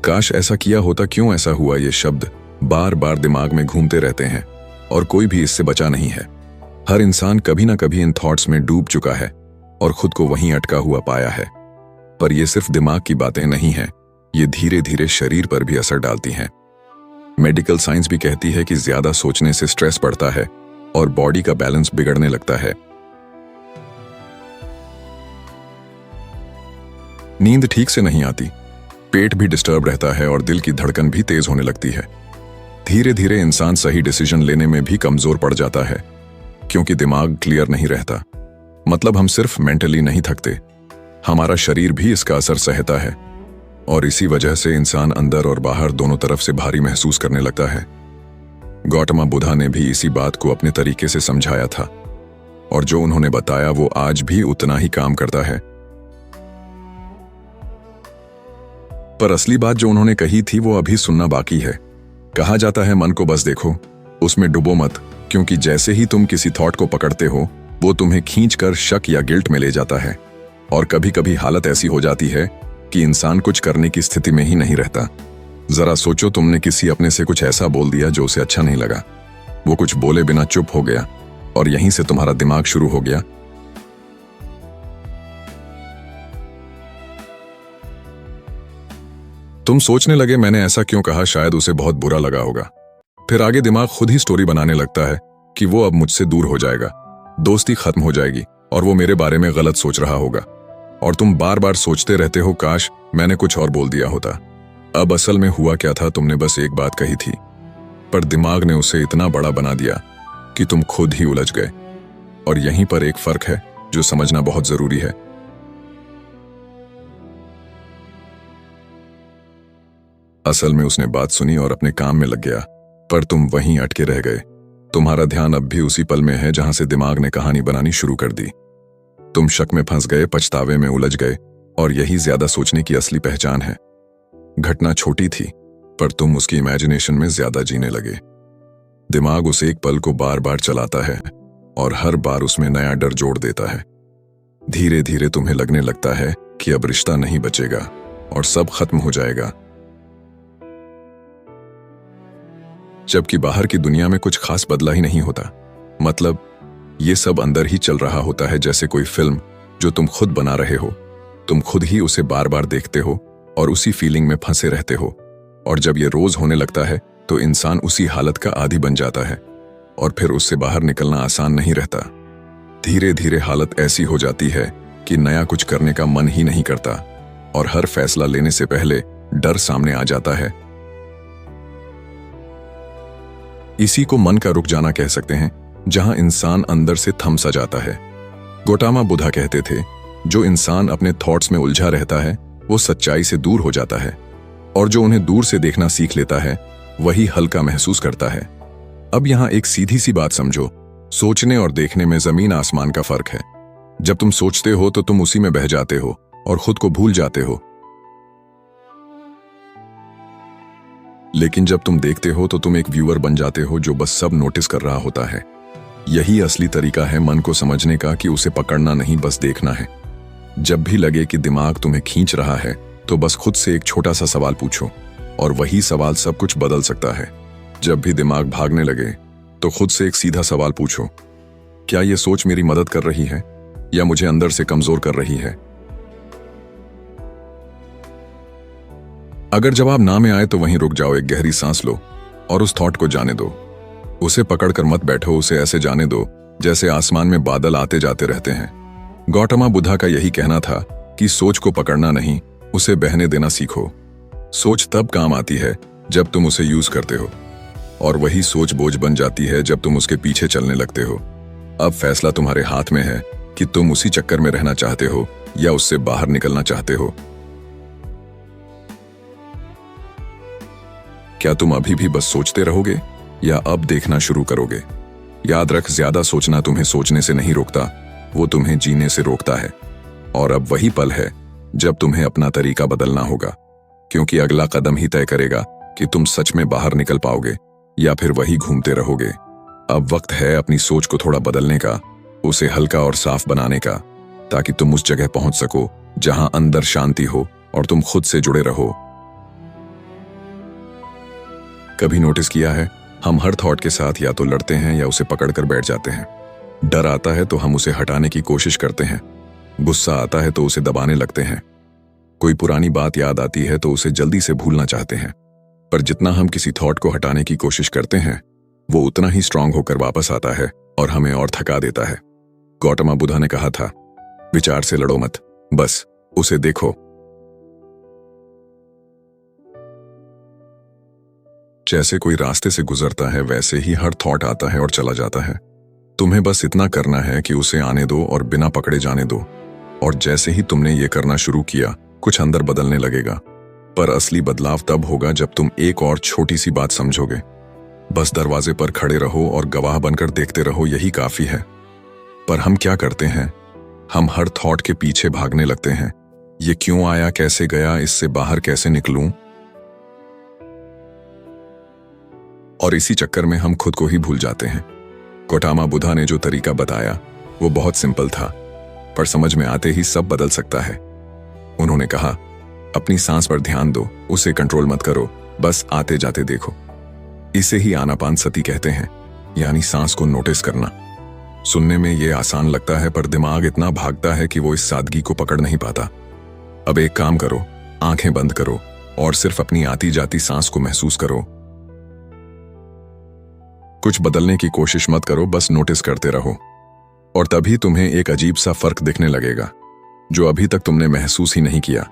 काश ऐसा किया होता, क्यों ऐसा हुआ? ये शब्द बार बार दिमाग में घूमते रहते हैं और कोई भी इससे बचा नहीं है। हर इंसान कभी ना कभी इन थॉट्स में डूब चुका है और खुद को वहीं अटका हुआ पाया है। पर ये सिर्फ दिमाग की बातें नहीं हैं, ये धीरे धीरे शरीर पर भी असर डालती हैं। मेडिकल साइंस भी कहती है कि ज्यादा सोचने से स्ट्रेस बढ़ता है और बॉडी का बैलेंस बिगड़ने लगता है। नींद ठीक से नहीं आती, पेट भी डिस्टर्ब रहता है और दिल की धड़कन भी तेज होने लगती है। धीरे धीरे इंसान सही डिसीजन लेने में भी कमजोर पड़ जाता है क्योंकि दिमाग क्लियर नहीं रहता। मतलब हम सिर्फ मेंटली नहीं थकते, हमारा शरीर भी इसका असर सहता है और इसी वजह से इंसान अंदर और बाहर दोनों तरफ से भारी महसूस करने लगता है। गौतम बुद्ध ने भी इसी बात को अपने तरीके से समझाया था और जो उन्होंने बताया वो आज भी उतना ही काम करता है। पर असली बात जो उन्होंने कही थी वो अभी सुनना बाकी है। कहा जाता है मन को बस देखो, उसमें डुबो मत, क्योंकि जैसे ही तुम किसी थॉट को पकड़ते हो वो तुम्हें खींचकर शक या गिल्ट में ले जाता है। और कभी कभी हालत ऐसी हो जाती है कि इंसान कुछ करने की स्थिति में ही नहीं रहता। जरा सोचो, तुमने किसी अपने से कुछ ऐसा बोल दिया जो उसे अच्छा नहीं लगा। वो कुछ बोले बिना चुप हो गया और यहीं से तुम्हारा दिमाग शुरू हो गया। तुम सोचने लगे मैंने ऐसा क्यों कहा, शायद उसे बहुत बुरा लगा होगा। फिर आगे दिमाग खुद ही स्टोरी बनाने लगता है कि वो अब मुझसे दूर हो जाएगा, दोस्ती खत्म हो जाएगी और वो मेरे बारे में गलत सोच रहा होगा। और तुम बार बार सोचते रहते हो काश मैंने कुछ और बोल दिया होता। अब असल में हुआ क्या था, तुमने बस एक बात कही थी पर दिमाग ने उसे इतना बड़ा बना दिया कि तुम खुद ही उलझ गए। और यहीं पर एक फर्क है जो समझना बहुत जरूरी है। असल में उसने बात सुनी और अपने काम में लग गया, पर तुम वहीं अटके रह गए। तुम्हारा ध्यान अब भी उसी पल में है जहां से दिमाग ने कहानी बनानी शुरू कर दी। तुम शक में फंस गए, पछतावे में उलझ गए और यही ज्यादा सोचने की असली पहचान है। घटना छोटी थी पर तुम उसकी इमेजिनेशन में ज्यादा जीने लगे। दिमाग उस एक पल को बार बार चलाता है और हर बार उसमें नया डर जोड़ देता है। धीरे धीरे तुम्हें लगने लगता है कि अब रिश्ता नहीं बचेगा और सब खत्म हो जाएगा, जबकि बाहर की दुनिया में कुछ खास बदला ही नहीं होता। मतलब ये सब अंदर ही चल रहा होता है, जैसे कोई फिल्म जो तुम खुद बना रहे हो। तुम खुद ही उसे बार बार देखते हो और उसी फीलिंग में फंसे रहते हो, और जब ये रोज होने लगता है तो इंसान उसी हालत का आदी बन जाता है और फिर उससे बाहर निकलना आसान नहीं रहता। धीरे धीरे हालत ऐसी हो जाती है कि नया कुछ करने का मन ही नहीं करता और हर फैसला लेने से पहले डर सामने आ जाता है। इसी को मन का रुक जाना कह सकते हैं, जहां इंसान अंदर से थम सा जाता है। गौतम बुद्धा कहते थे, जो इंसान अपने थॉट्स में उलझा रहता है वो सच्चाई से दूर हो जाता है, और जो उन्हें दूर से देखना सीख लेता है वही हल्का महसूस करता है। अब यहां एक सीधी सी बात समझो, सोचने और देखने में जमीन आसमान का फर्क है। जब तुम सोचते हो तो तुम उसी में बह जाते हो और खुद को भूल जाते हो, लेकिन जब तुम देखते हो तो तुम एक व्यूअर बन जाते हो जो बस सब नोटिस कर रहा होता है। यही असली तरीका है मन को समझने का, कि उसे पकड़ना नहीं, बस देखना है। जब भी लगे कि दिमाग तुम्हें खींच रहा है तो बस खुद से एक छोटा सा सवाल पूछो, और वही सवाल सब कुछ बदल सकता है। जब भी दिमाग भागने लगे तो खुद से एक सीधा सवाल पूछो, क्या यह सोच मेरी मदद कर रही है या मुझे अंदर से कमजोर कर रही है? अगर जवाब ना में आए तो वहीं रुक जाओ, एक गहरी सांस लो और उस थॉट को जाने दो। उसे पकड़कर मत बैठो, उसे ऐसे जाने दो जैसे आसमान में बादल आते जाते रहते हैं। गौतम बुद्धा का यही कहना था कि सोच को पकड़ना नहीं, उसे बहने देना सीखो। सोच तब काम आती है जब तुम उसे यूज करते हो, और वही सोच बोझ बन जाती है जब तुम उसके पीछे चलने लगते हो। अब फैसला तुम्हारे हाथ में है कि तुम उसी चक्कर में रहना चाहते हो या उससे बाहर निकलना चाहते हो। क्या तुम अभी भी बस सोचते रहोगे या अब देखना शुरू करोगे? याद रख, ज्यादा सोचना तुम्हें सोचने से नहीं रोकता, वो तुम्हें जीने से रोकता है। और अब वही पल है जब तुम्हें अपना तरीका बदलना होगा, क्योंकि अगला कदम ही तय करेगा कि तुम सच में बाहर निकल पाओगे या फिर वही घूमते रहोगे। अब वक्त है अपनी सोच को थोड़ा बदलने का, उसे हल्का और साफ बनाने का, ताकि तुम उस जगह पहुंच सको जहां अंदर शांति हो और तुम खुद से जुड़े रहो। कभी नोटिस किया है, हम हर थॉट के साथ या तो लड़ते हैं या उसे पकड़कर बैठ जाते हैं। डर आता है तो हम उसे हटाने की कोशिश करते हैं, गुस्सा आता है तो उसे दबाने लगते हैं, कोई पुरानी बात याद आती है तो उसे जल्दी से भूलना चाहते हैं। पर जितना हम किसी थॉट को हटाने की कोशिश करते हैं, वो उतना ही स्ट्रांग होकर वापस आता है और हमें और थका देता है। गौतम बुद्धा ने कहा था, विचार से लड़ो मत, बस उसे देखो। जैसे कोई रास्ते से गुजरता है वैसे ही हर थॉट आता है और चला जाता है। तुम्हें बस इतना करना है कि उसे आने दो और बिना पकड़े जाने दो। और जैसे ही तुमने ये करना शुरू किया, कुछ अंदर बदलने लगेगा। पर असली बदलाव तब होगा जब तुम एक और छोटी सी बात समझोगे। बस दरवाजे पर खड़े रहो और गवाह बनकर देखते रहो, यही काफी है। पर हम क्या करते हैं, हम हर थॉट के पीछे भागने लगते हैं। ये क्यों आया, कैसे गया, इससे बाहर कैसे निकलूं? और इसी चक्कर में हम खुद को ही भूल जाते हैं। गौतम बुद्धा ने जो तरीका बताया वो बहुत सिंपल था, पर समझ में आते ही सब बदल सकता है। उन्होंने कहा, अपनी सांस पर ध्यान दो, उसे कंट्रोल मत करो, बस आते जाते देखो। इसे ही आनापानसती कहते हैं, यानी सांस को नोटिस करना। सुनने में ये आसान लगता है, पर दिमाग इतना भागता है कि वो इस सादगी को पकड़ नहीं पाता। अब एक काम करो, आंखें बंद करो और सिर्फ अपनी आती जाती सांस को महसूस करो। कुछ बदलने की कोशिश मत करो, बस नोटिस करते रहो। और तभी तुम्हें एक अजीब सा फर्क दिखने लगेगा जो अभी तक तुमने महसूस ही नहीं किया।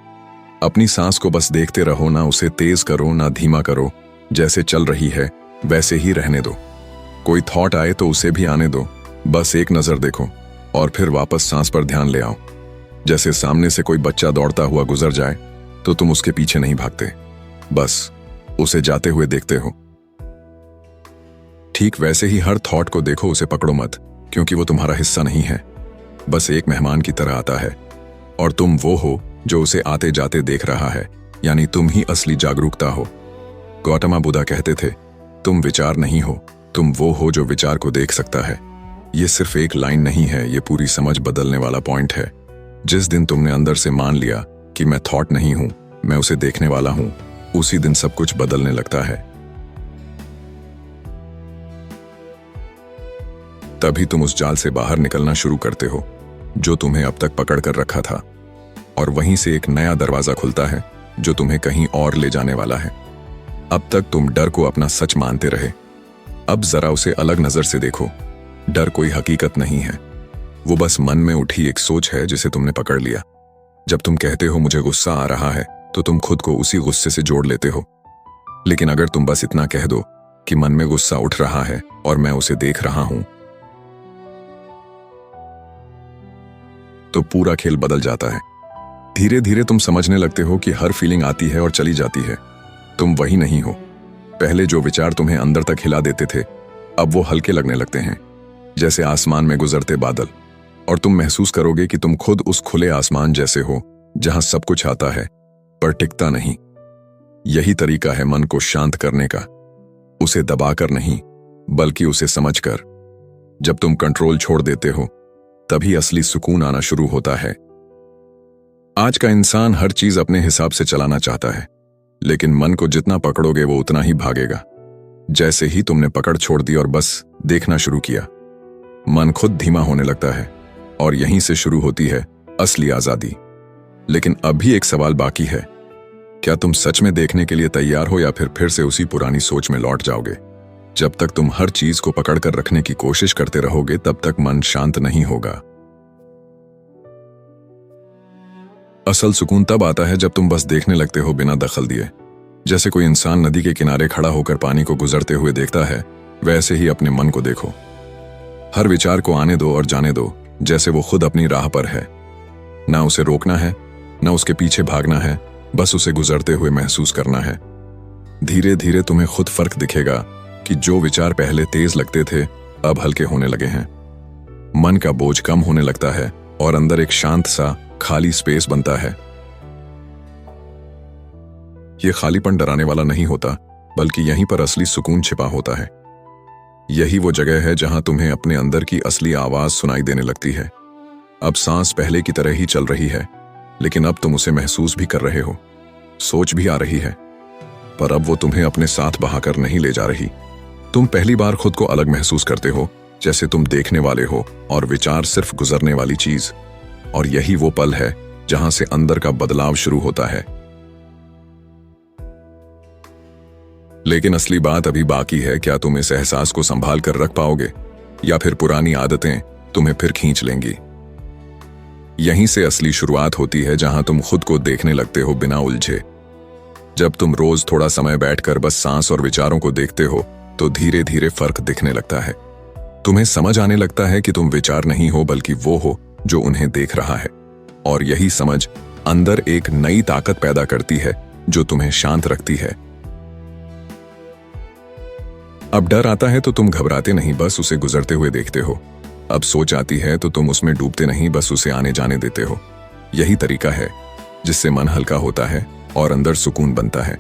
अपनी सांस को बस देखते रहो, ना उसे तेज करो ना धीमा करो, जैसे चल रही है वैसे ही रहने दो। कोई थॉट आए तो उसे भी आने दो, बस एक नजर देखो और फिर वापस सांस पर ध्यान ले आओ। जैसे सामने से कोई बच्चा दौड़ता हुआ गुजर जाए तो तुम उसके पीछे नहीं भागते, बस उसे जाते हुए देखते हो। ठीक वैसे ही हर थॉट को देखो, उसे पकड़ो मत, क्योंकि वो तुम्हारा हिस्सा नहीं है। बस एक मेहमान की तरह आता है और तुम वो हो जो उसे आते जाते देख रहा है, यानी तुम ही असली जागरूकता हो। गौतम बुद्ध कहते थे, तुम विचार नहीं हो, तुम वो हो जो विचार को देख सकता है। ये सिर्फ एक लाइन नहीं है, ये पूरी समझ बदलने वाला पॉइंट है। जिस दिन तुमने अंदर से मान लिया कि मैं थॉट नहीं हूं, मैं उसे देखने वाला हूं, उसी दिन सब कुछ बदलने लगता है। तभी तुम उस जाल से बाहर निकलना शुरू करते हो जो तुम्हें अब तक पकड़ कर रखा था, और वहीं से एक नया दरवाजा खुलता है जो तुम्हें कहीं और ले जाने वाला है। अब तक तुम डर को अपना सच मानते रहे, अब जरा उसे अलग नजर से देखो। डर कोई हकीकत नहीं है, वो बस मन में उठी एक सोच है जिसे तुमने पकड़ लिया। जब तुम कहते हो मुझे गुस्सा आ रहा है, तो तुम खुद को उसी गुस्से से जोड़ लेते हो। लेकिन अगर तुम बस इतना कह दो कि मन में गुस्सा उठ रहा है और मैं उसे देख रहा हूं, तो पूरा खेल बदल जाता है। धीरे धीरे तुम समझने लगते हो कि हर फीलिंग आती है और चली जाती है, तुम वही नहीं हो। पहले जो विचार तुम्हें अंदर तक हिला देते थे, अब वो हल्के लगने लगते हैं, जैसे आसमान में गुजरते बादल। और तुम महसूस करोगे कि तुम खुद उस खुले आसमान जैसे हो, जहां सब कुछ आता है पर टिकता नहीं। यही तरीका है मन को शांत करने का, उसे दबाकर नहीं, बल्कि उसे समझकर। जब तुम कंट्रोल छोड़ देते हो, तभी असली सुकून आना शुरू होता है। आज का इंसान हर चीज अपने हिसाब से चलाना चाहता है, लेकिन मन को जितना पकड़ोगे वो उतना ही भागेगा। जैसे ही तुमने पकड़ छोड़ दी और बस देखना शुरू किया, मन खुद धीमा होने लगता है, और यहीं से शुरू होती है असली आजादी। लेकिन अब भी एक सवाल बाकी है, क्या तुम सच में देखने के लिए तैयार हो, या फिर से उसी पुरानी सोच में लौट जाओगे? जब तक तुम हर चीज को पकड़कर रखने की कोशिश करते रहोगे, तब तक मन शांत नहीं होगा। असल सुकून तब आता है जब तुम बस देखने लगते हो बिना दखल दिए। जैसे कोई इंसान नदी के किनारे खड़ा होकर पानी को गुजरते हुए देखता है, वैसे ही अपने मन को देखो। हर विचार को आने दो और जाने दो, जैसे वो खुद अपनी राह पर है। ना उसे रोकना है, ना उसके पीछे भागना है, बस उसे गुजरते हुए महसूस करना है। धीरे धीरे तुम्हें खुद फर्क दिखेगा कि जो विचार पहले तेज लगते थे, अब हल्के होने लगे हैं। मन का बोझ कम होने लगता है और अंदर एक शांत सा खाली स्पेस बनता है। यह खालीपन डराने वाला नहीं होता, बल्कि यहीं पर असली सुकून छिपा होता है। यही वो जगह है जहां तुम्हें अपने अंदर की असली आवाज सुनाई देने लगती है। अब सांस पहले की तरह ही चल रही है, लेकिन अब तुम उसे महसूस भी कर रहे हो। सोच भी आ रही है, पर अब वो तुम्हें अपने साथ बहाकर नहीं ले जा रही। तुम पहली बार खुद को अलग महसूस करते हो, जैसे तुम देखने वाले हो और विचार सिर्फ गुजरने वाली चीज। और यही वो पल है जहां से अंदर का बदलाव शुरू होता है। लेकिन असली बात अभी बाकी है। क्या तुम इस एहसास को संभाल कर रख पाओगे, या फिर पुरानी आदतें तुम्हें फिर खींच लेंगी? यहीं से असली शुरुआत होती है, जहां तुम खुद को देखने लगते हो बिना उलझे। जब तुम रोज थोड़ा समय बैठकर बस सांस और विचारों को देखते हो, तो धीरे धीरे फर्क दिखने लगता है। तुम्हें समझ आने लगता है कि तुम विचार नहीं हो, बल्कि वो हो जो उन्हें देख रहा है। और यही समझ अंदर एक नई ताकत पैदा करती है जो तुम्हें शांत रखती है। अब डर आता है तो तुम घबराते नहीं, बस उसे गुजरते हुए देखते हो। अब सोच आती है तो तुम उसमें डूबते नहीं, बस उसे आने जाने देते हो। यही तरीका है जिससे मन हल्का होता है और अंदर सुकून बनता है।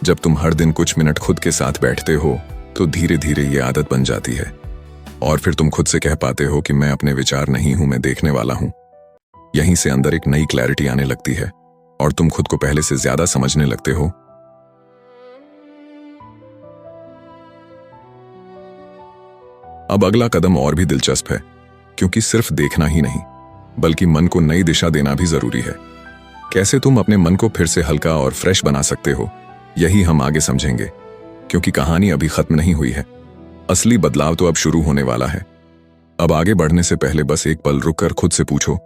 जब तुम हर दिन कुछ मिनट खुद के साथ बैठते हो, तो धीरे धीरे ये आदत बन जाती है, और फिर तुम खुद से कह पाते हो कि मैं अपने विचार नहीं हूं, मैं देखने वाला हूं। यहीं से अंदर एक नई क्लैरिटी आने लगती है, और तुम खुद को पहले से ज्यादा समझने लगते हो। अब अगला कदम और भी दिलचस्प है, क्योंकि सिर्फ देखना ही नहीं, बल्कि मन को नई दिशा देना भी जरूरी है। कैसे तुम अपने मन को फिर से हल्का और फ्रेश बना सकते हो, यही हम आगे समझेंगे, क्योंकि कहानी अभी खत्म नहीं हुई है। असली बदलाव तो अब शुरू होने वाला है। अब आगे बढ़ने से पहले बस एक पल रुककर खुद से पूछो,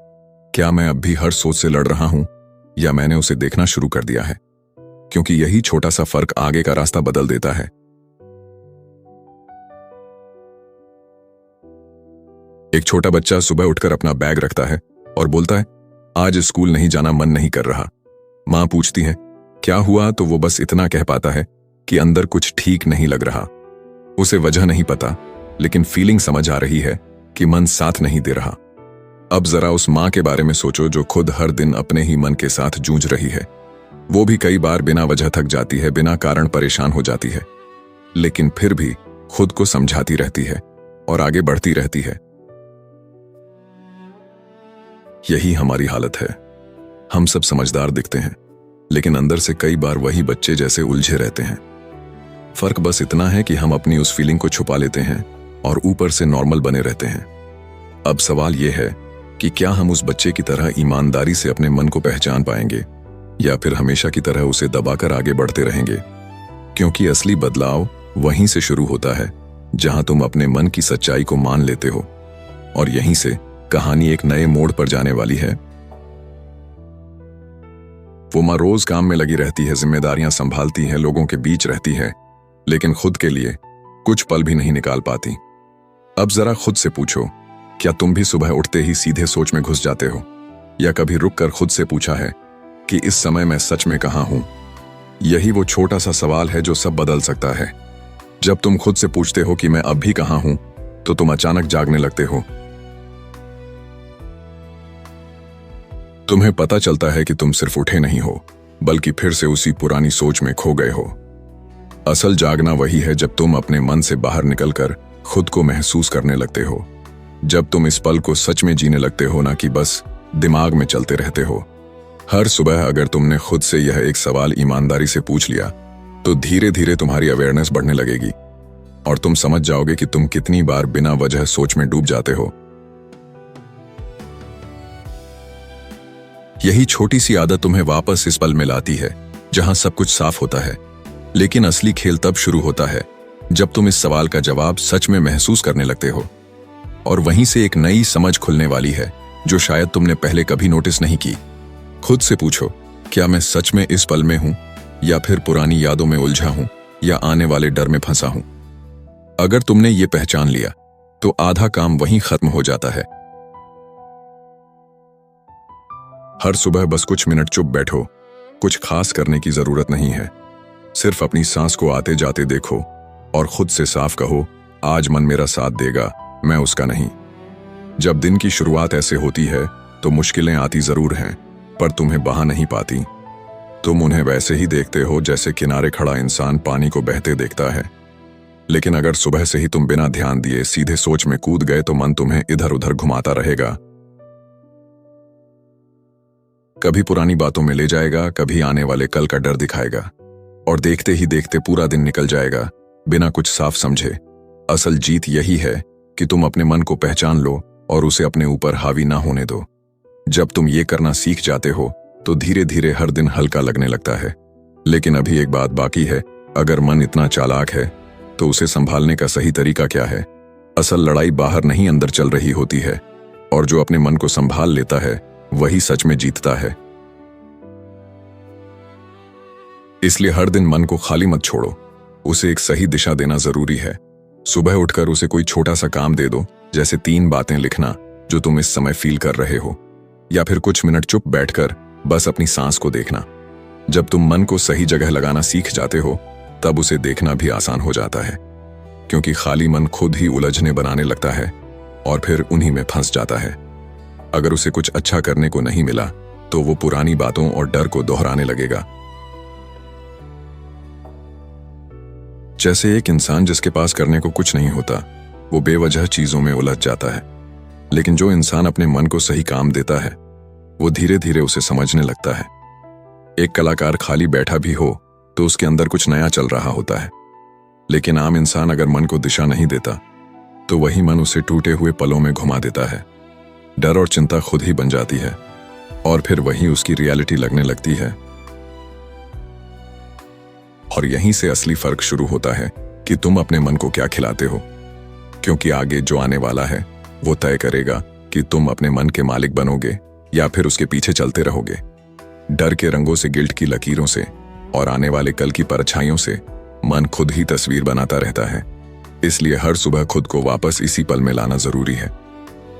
क्या मैं अब भी हर सोच से लड़ रहा हूं, या मैंने उसे देखना शुरू कर दिया है? क्योंकि यही छोटा सा फर्क आगे का रास्ता बदल देता है। एक छोटा बच्चा सुबह उठकर अपना बैग रखता है और बोलता है, आज स्कूल नहीं जाना मन नहीं कर रहा। मां पूछती है, क्या हुआ? तो वो बस इतना कह पाता है कि अंदर कुछ ठीक नहीं लग रहा। उसे वजह नहीं पता, लेकिन फीलिंग समझ आ रही है कि मन साथ नहीं दे रहा। अब जरा उस मां के बारे में सोचो जो खुद हर दिन अपने ही मन के साथ जूझ रही है। वो भी कई बार बिना वजह थक जाती है, बिना कारण परेशान हो जाती है, लेकिन फिर भी खुद को समझाती रहती है और आगे बढ़ती रहती है। यही हमारी हालत है। हम सब समझदार दिखते हैं, लेकिन अंदर से कई बार वही बच्चे जैसे उलझे रहते हैं। फर्क बस इतना है कि हम अपनी उस फीलिंग को छुपा लेते हैं और ऊपर से नॉर्मल बने रहते हैं। अब सवाल यह है कि क्या हम उस बच्चे की तरह ईमानदारी से अपने मन को पहचान पाएंगे या फिर हमेशा की तरह उसे दबाकर आगे बढ़ते रहेंगे? क्योंकि असली बदलाव वहीं से शुरू होता है जहां तुम अपने मन की सच्चाई को मान लेते हो, और यहीं से कहानी एक नए मोड़ पर जाने वाली है। वो माँ रोज काम में लगी रहती है, जिम्मेदारियां संभालती है, लोगों के बीच रहती है, लेकिन खुद के लिए कुछ पल भी नहीं निकाल पाती। अब जरा खुद से पूछो, क्या तुम भी सुबह उठते ही सीधे सोच में घुस जाते हो, या कभी रुककर खुद से पूछा है कि इस समय मैं सच में कहां हूं? यही वो छोटा सा सवाल है जो सब बदल सकता है। जब तुम खुद से पूछते हो कि मैं अब भी कहां हूं, तो तुम अचानक जागने लगते हो। तुम्हें पता चलता है कि तुम सिर्फ उठे नहीं हो, बल्कि फिर से उसी पुरानी सोच में खो गए हो। असल जागना वही है जब तुम अपने मन से बाहर निकलकर खुद को महसूस करने लगते हो, जब तुम इस पल को सच में जीने लगते हो, ना कि बस दिमाग में चलते रहते हो। हर सुबह अगर तुमने खुद से यह एक सवाल ईमानदारी से पूछ लिया, तो धीरे धीरे तुम्हारी अवेयरनेस बढ़ने लगेगी और तुम समझ जाओगे कि तुम कितनी बार बिना वजह सोच में डूब जाते हो। यही छोटी सी आदत तुम्हें वापस इस पल में लाती है जहां सब कुछ साफ होता है। लेकिन असली खेल तब शुरू होता है जब तुम इस सवाल का जवाब सच में महसूस करने लगते हो, और वहीं से एक नई समझ खुलने वाली है जो शायद तुमने पहले कभी नोटिस नहीं की। खुद से पूछो, क्या मैं सच में इस पल में हूं, या फिर पुरानी यादों में उलझा हूं, या आने वाले डर में फंसा हूं? अगर तुमने ये पहचान लिया तो आधा काम वहीं खत्म हो जाता है। हर सुबह बस कुछ मिनट चुप बैठो। कुछ खास करने की जरूरत नहीं है, सिर्फ अपनी सांस को आते जाते देखो और खुद से साफ कहो, आज मन मेरा साथ देगा, मैं उसका नहीं। जब दिन की शुरुआत ऐसे होती है तो मुश्किलें आती जरूर हैं, पर तुम्हें बहा नहीं पाती। तुम उन्हें वैसे ही देखते हो जैसे किनारे खड़ा इंसान पानी को बहते देखता है। लेकिन अगर सुबह से ही तुम बिना ध्यान दिए सीधे सोच में कूद गए तो मन तुम्हें इधर उधर घुमाता रहेगा। कभी पुरानी बातों में ले जाएगा, कभी आने वाले कल का डर दिखाएगा, और देखते ही देखते पूरा दिन निकल जाएगा बिना कुछ साफ समझे। असल जीत यही है कि तुम अपने मन को पहचान लो और उसे अपने ऊपर हावी ना होने दो। जब तुम ये करना सीख जाते हो तो धीरे धीरे हर दिन हल्का लगने लगता है। लेकिन अभी एक बात बाकी है, अगर मन इतना चालाक है तो उसे संभालने का सही तरीका क्या है? असल लड़ाई बाहर नहीं अंदर चल रही होती है, और जो अपने मन को संभाल लेता है वही सच में जीतता है। इसलिए हर दिन मन को खाली मत छोड़ो, उसे एक सही दिशा देना जरूरी है। सुबह उठकर उसे कोई छोटा सा काम दे दो, जैसे 3 बातें लिखना जो तुम इस समय फील कर रहे हो, या फिर कुछ मिनट चुप बैठकर बस अपनी सांस को देखना। जब तुम मन को सही जगह लगाना सीख जाते हो तब उसे देखना भी आसान हो जाता है, क्योंकि खाली मन खुद ही उलझने बनाने लगता है और फिर उन्हीं में फंस जाता है। अगर उसे कुछ अच्छा करने को नहीं मिला तो वो पुरानी बातों और डर को दोहराने लगेगा। जैसे एक इंसान जिसके पास करने को कुछ नहीं होता, वो बेवजह चीजों में उलझ जाता है। लेकिन जो इंसान अपने मन को सही काम देता है वो धीरे धीरे उसे समझने लगता है। एक कलाकार खाली बैठा भी हो तो उसके अंदर कुछ नया चल रहा होता है, लेकिन आम इंसान अगर मन को दिशा नहीं देता तो वही मन उसे टूटे हुए पलों में घुमा देता है। डर और चिंता खुद ही बन जाती है और फिर वही उसकी रियलिटी लगने लगती है। और यहीं से असली फर्क शुरू होता है कि तुम अपने मन को क्या खिलाते हो, क्योंकि आगे जो आने वाला है वो तय करेगा कि तुम अपने मन के मालिक बनोगे या फिर उसके पीछे चलते रहोगे। डर के रंगों से, गिल्ट की लकीरों से और आने वाले कल की परछाइयों से मन खुद ही तस्वीर बनाता रहता है। इसलिए हर सुबह खुद को वापस इसी पल में लाना जरूरी है।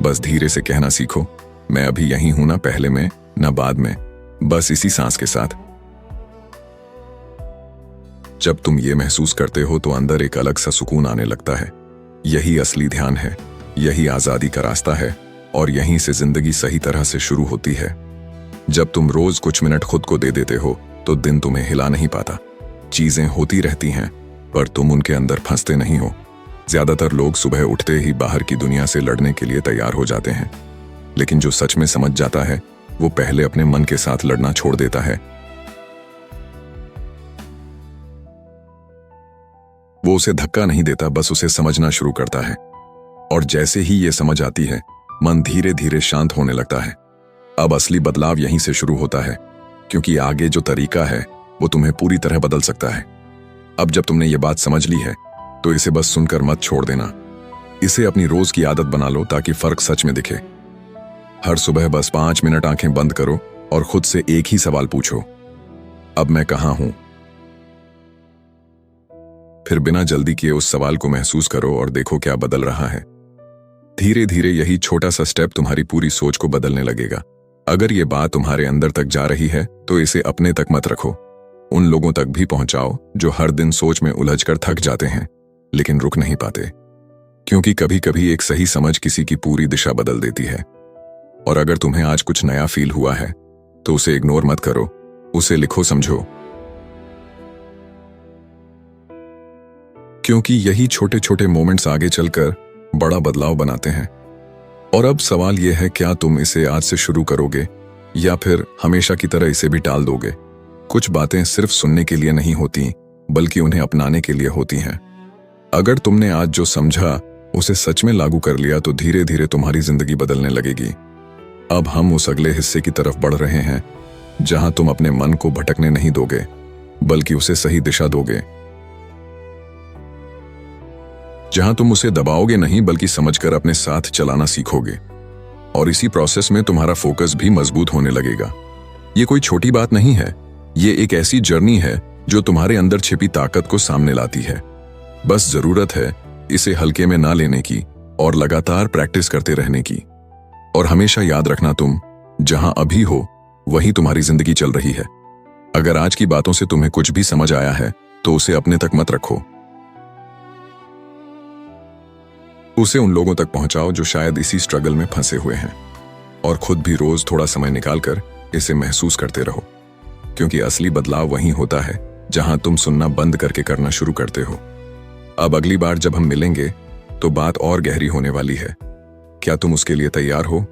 बस धीरे से कहना सीखो, मैं अभी यहीं हूं, ना पहले में ना बाद में, बस इसी सांस के साथ। जब तुम ये महसूस करते हो तो अंदर एक अलग सा सुकून आने लगता है। यही असली ध्यान है, यही आजादी का रास्ता है, और यहीं से जिंदगी सही तरह से शुरू होती है। जब तुम रोज कुछ मिनट खुद को दे देते हो तो दिन तुम्हें हिला नहीं पाता। चीजें होती रहती हैं, पर तुम उनके अंदर फंसते नहीं हो। ज्यादातर लोग सुबह उठते ही बाहर की दुनिया से लड़ने के लिए तैयार हो जाते हैं, लेकिन जो सच में समझ जाता है वो पहले अपने मन के साथ लड़ना छोड़ देता है। वो उसे धक्का नहीं देता, बस उसे समझना शुरू करता है। और जैसे ही ये समझ आती है, मन धीरे धीरे शांत होने लगता है। अब असली बदलाव यहीं से शुरू होता है, क्योंकि आगे जो तरीका है वो तुम्हें पूरी तरह बदल सकता है। अब जब तुमने ये बात समझ ली है, तो इसे बस सुनकर मत छोड़ देना। इसे अपनी रोज की आदत बना लो, ताकि फर्क सच में दिखे। हर सुबह बस 5 मिनट आंखें बंद करो और खुद से एक ही सवाल पूछो, अब मैं कहां हूं? फिर बिना जल्दी किए उस सवाल को महसूस करो और देखो क्या बदल रहा है। धीरे धीरे यही छोटा सा स्टेप तुम्हारी पूरी सोच को बदलने लगेगा। अगर ये बात तुम्हारे अंदर तक जा रही है, तो इसे अपने तक मत रखो। उन लोगों तक भी पहुंचाओ जो हर दिन सोच में उलझकर थक जाते हैं, लेकिन रुक नहीं पाते। क्योंकि कभी कभी एक सही समझ किसी की पूरी दिशा बदल देती है। और अगर तुम्हें आज कुछ नया फील हुआ है, तो उसे इग्नोर मत करो, उसे लिखो, समझो। क्योंकि यही छोटे छोटे मोमेंट्स आगे चलकर बड़ा बदलाव बनाते हैं। और अब सवाल यह है, क्या तुम इसे आज से शुरू करोगे या फिर हमेशा की तरह इसे भी टाल दोगे? कुछ बातें सिर्फ सुनने के लिए नहीं होती, बल्कि उन्हें अपनाने के लिए होती हैं। अगर तुमने आज जो समझा उसे सच में लागू कर लिया, तो धीरे धीरे तुम्हारी जिंदगी बदलने लगेगी। अब हम उस अगले हिस्से की तरफ बढ़ रहे हैं, जहां तुम अपने मन को भटकने नहीं दोगे, बल्कि उसे सही दिशा दोगे। जहां तुम उसे दबाओगे नहीं, बल्कि समझकर अपने साथ चलाना सीखोगे। और इसी प्रोसेस में तुम्हारा फोकस भी मजबूत होने लगेगा। ये कोई छोटी बात नहीं है, ये एक ऐसी जर्नी है जो तुम्हारे अंदर छिपी ताकत को सामने लाती है। बस जरूरत है इसे हल्के में ना लेने की और लगातार प्रैक्टिस करते रहने की। और हमेशा याद रखना, तुम जहां अभी हो वहीं तुम्हारी जिंदगी चल रही है। अगर आज की बातों से तुम्हें कुछ भी समझ आया है, तो उसे अपने तक मत रखो। उसे उन लोगों तक पहुंचाओ जो शायद इसी स्ट्रगल में फंसे हुए हैं। और खुद भी रोज थोड़ा समय निकालकर इसे महसूस करते रहो, क्योंकि असली बदलाव वहीं होता है जहां तुम सुनना बंद करके करना शुरू करते हो। अब अगली बार जब हम मिलेंगे, तो बात और गहरी होने वाली है। क्या तुम उसके लिए तैयार हो?